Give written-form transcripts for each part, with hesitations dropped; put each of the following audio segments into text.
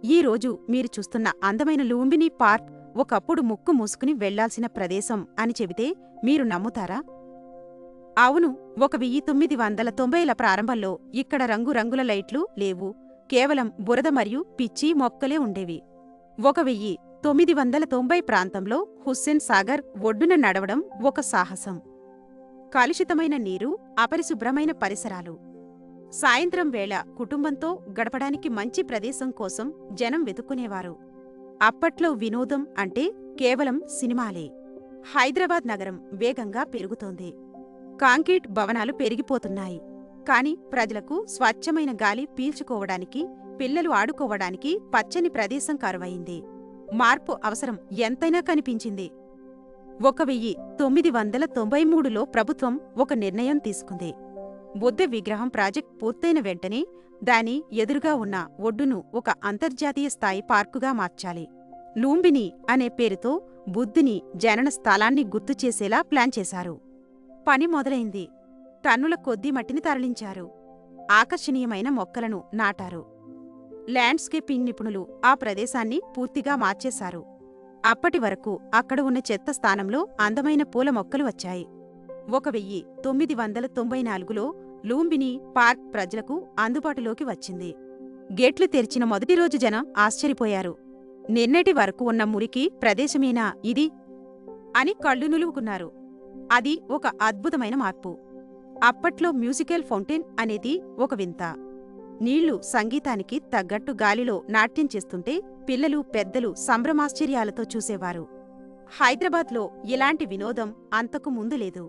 ఈ రోజు మీరు చూస్తున్న అందమైన లూంబినీ పార్క్ ఒకప్పుడు ముక్కు మూసుకుని వెళ్లాల్సిన ప్రదేశం అని చెబితే మీరు నమ్ముతారా? అవును, 1990ల ప్రారంభంలో ఇక్కడ రంగురంగుల లైట్లు లేవు. కేవలం బురద మరియు పిచ్చి మొక్కలే ఉండేవి. 1990 ప్రాంతంలో హుస్సేన్ సాగర్ ఒడ్డున నడవడం ఒక సాహసం. కలుషితమైన నీరు, అపరిశుభ్రమైన పరిసరాలు. సాయంత్రం వేళ కుటుంబంతో గడపడానికి మంచి ప్రదేశం కోసం జనం వెతుక్కునేవారు. అప్పట్లో వినోదం అంటే కేవలం సినిమాలే. హైదరాబాద్ నగరం వేగంగా పెరుగుతోంది. కాంక్రీట్ భవనాలు పెరిగిపోతున్నాయి. కాని ప్రజలకు స్వచ్ఛమైన గాలి పీల్చుకోవడానికి, పిల్లలు ఆడుకోవడానికి పచ్చని ప్రదేశం కరువయింది. మార్పు అవసరం ఎంతైనా కనిపించింది. 1993లో ప్రభుత్వం ఒక నిర్ణయం తీసుకుంది. బుద్ధ విగ్రహం ప్రాజెక్ట్ పూర్తయిన వెంటనే దాని ఎదురుగా ఉన్న ఒడ్డును ఒక అంతర్జాతీయ స్థాయి పార్కుగా మార్చాలి. లూంబిని అనే పేరుతో బుద్ధుని జనన స్థలాన్ని గుర్తుచేసేలా ప్లాన్ చేశారు. పని మొదలైంది. టన్నుల కొద్దీ మట్టిని తరలించారు. ఆకర్షణీయమైన మొక్కలను నాటారు. ల్యాండ్స్కేపింగ్ నిపుణులు ఆ ప్రదేశాన్ని పూర్తిగా మార్చేశారు. అప్పటి వరకు అక్కడ ఉన్న చెత్త స్థానంలో అందమైన పూల మొక్కలు వచ్చాయి. 1994లో లూంబినీ పార్క్ ప్రజలకు అందుబాటులోకి వచ్చింది. గేట్లు తెరిచిన మొదటి రోజు జనం ఆశ్చర్యపోయారు. నిన్నటి వరకు ఉన్న మురికి ప్రదేశమేనా ఇది అని కళ్ళు నులువుకున్నారు. అది ఒక అద్భుతమైన మార్పు. అప్పట్లో మ్యూజికల్ ఫౌంటైన్ అనేది ఒక వింత. నీళ్లు సంగీతానికి తగ్గట్టు గాలిలో నాట్యం చేస్తుంటే పిల్లలు, పెద్దలు సంభ్రమాశ్చర్యాలతో చూసేవారు. హైదరాబాద్లో ఇలాంటి వినోదం అంతకు ముందు లేదు.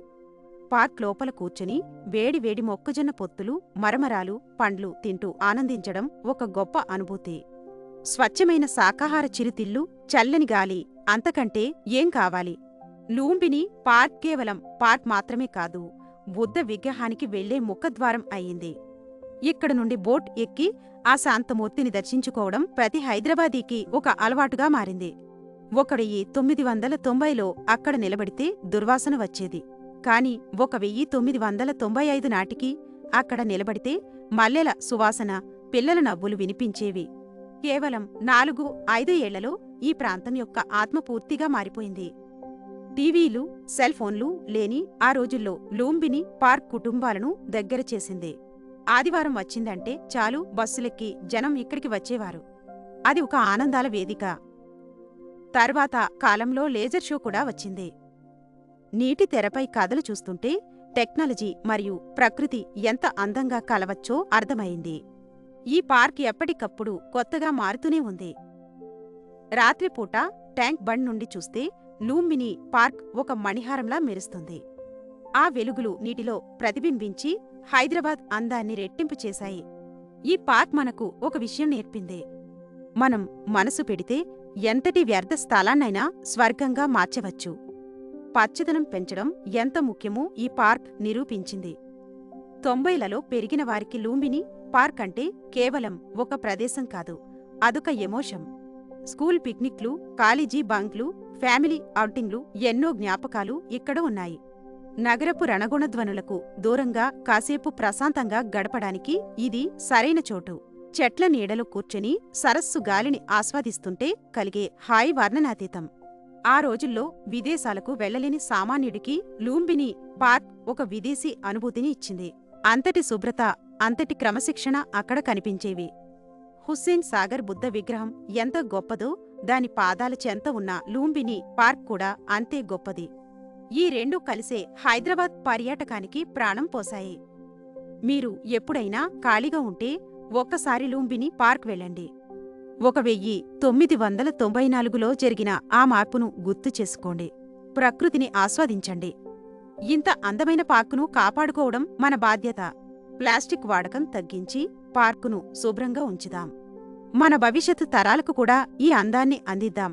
పార్క్ లోపల కూర్చుని వేడివేడి మొక్కజొన్న పొత్తులు, మరమరాలు, పండ్లు తింటూ ఆనందించడం ఒక గొప్ప అనుభూతి. స్వచ్ఛమైన శాకాహార చిరుతిళ్ళు, చల్లని గాలి, అంతకంటే ఏం కావాలి? లూంబినీ పార్క్ కేవలం పార్క్ మాత్రమే కాదు, బుద్ధ విగ్రహానికి వెళ్లే ముఖద్వారం అయింది. ఇక్కడ నుండి బోట్ ఎక్కి ఆ శాంతమూర్తిని దర్శించుకోవడం ప్రతి హైదరాబాదీకి ఒక అలవాటుగా మారింది. 1990లో అక్కడ నిలబడితే దుర్వాసన వచ్చేది. కాని 1995 నాటికి అక్కడ నిలబడితే మల్లెల సువాసన, పిల్లల నవ్వులు వినిపించేవి. కేవలం 4-5 ఏళ్లలో ఈ ప్రాంతం యొక్క ఆత్మ పూర్తిగా మారిపోయింది. టీవీలు, సెల్ ఫోన్లు లేని ఆ రోజుల్లో లూంబినీ పార్క్ కుటుంబాలను దగ్గర చేసింది. ఆదివారం వచ్చిందంటే చాలు, బస్సులెక్కి జనం ఇక్కడికి వచ్చేవారు. అది ఒక ఆనందాల వేదిక. తర్వాత కాలంలో లేజర్ షో కూడా వచ్చింది. నీటి తెరపై కథలు చూస్తుంటే టెక్నాలజీ మరియు ప్రకృతి ఎంత అందంగా కలవచ్చో అర్థమైంది. ఈ పార్క్ ఎప్పటికప్పుడు కొత్తగా మారుతూనే ఉంది. రాత్రిపూట ట్యాంక్ బండ్ నుండి చూస్తే లూంబినీ పార్క్ ఒక మణిహారంలా మెరుస్తుంది. ఆ వెలుగులు నీటిలో ప్రతిబింబించి హైదరాబాద్ అందాన్ని రెట్టింపు చేశాయి. ఈ పార్క్ మనకు ఒక విషయం నేర్పింది. మనం మనసు పెడితే ఎంతటి వ్యర్థ స్థలాన్నైనా స్వర్గంగా మార్చవచ్చు. పచ్చదనం పెంచడం ఎంత ముఖ్యమో ఈ పార్క్ నిరూపించింది. 90లలో పెరిగిన వారికి లూంబినీ పార్క్ అంటే కేవలం ఒక ప్రదేశం కాదు, అదొక ఎమోషన్. స్కూల్ పిక్నిక్లు, కాలేజీ బంక్లు, ఫ్యామిలీ ఔటింగ్లు, ఎన్నో జ్ఞాపకాలు ఇక్కడ ఉన్నాయి. నగరపు రణగుణధ్వనులకు దూరంగా కాసేపు ప్రశాంతంగా గడపడానికి ఇది సరైన చోటు. చెట్ల నీడలో కూర్చుని సరస్సు గాలిని ఆస్వాదిస్తుంటే కలిగే హాయి వర్ణనాతీతం. ఆ రోజుల్లో విదేశాలకు వెళ్లలేని సామాన్యుడికి లూంబినీ పార్క్ ఒక విదేశీ అనుభూతిని ఇచ్చింది. అంతటి శుభ్రత, అంతటి క్రమశిక్షణ అక్కడ కనిపించేవి. హుస్సేన్ సాగర్ బుద్ధ విగ్రహం ఎంత గొప్పదో దాని పాదాల చెంత ఉన్న లూంబినీ పార్క్ కూడా అంతే గొప్పది. ఈ రెండూ కలిసే హైదరాబాద్ పర్యాటకానికి ప్రాణం పోశాయి. మీరు ఎప్పుడైనా ఖాళీగా ఉంటే ఒక్కసారి లూంబినీ పార్క్ వెళ్ళండి. 1994లో జరిగిన ఆ మార్పును గుర్తు చేసుకోండి. ప్రకృతిని ఆస్వాదించండి. ఇంత అందమైన పార్కును కాపాడుకోవడం మన బాధ్యత. ప్లాస్టిక్ వాడకం తగ్గించి పార్కును శుభ్రంగా ఉంచుదాం. మన భవిష్యత్తు తరాలకు కూడా ఈ అందాన్ని అందిద్దాం.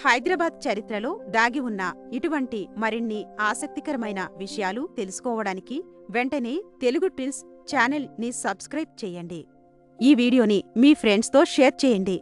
హైదరాబాద్ చరిత్రలో దాగి ఉన్న ఇటువంటి మరిన్ని ఆసక్తికరమైన విషయాలు తెలుసుకోవడానికి వెంటనే తెలుగు ట్రిల్స్ ఛానల్ని సబ్స్క్రైబ్ చేయండి. ఈ వీడియోని మీ ఫ్రెండ్స్తో షేర్ చేయండి.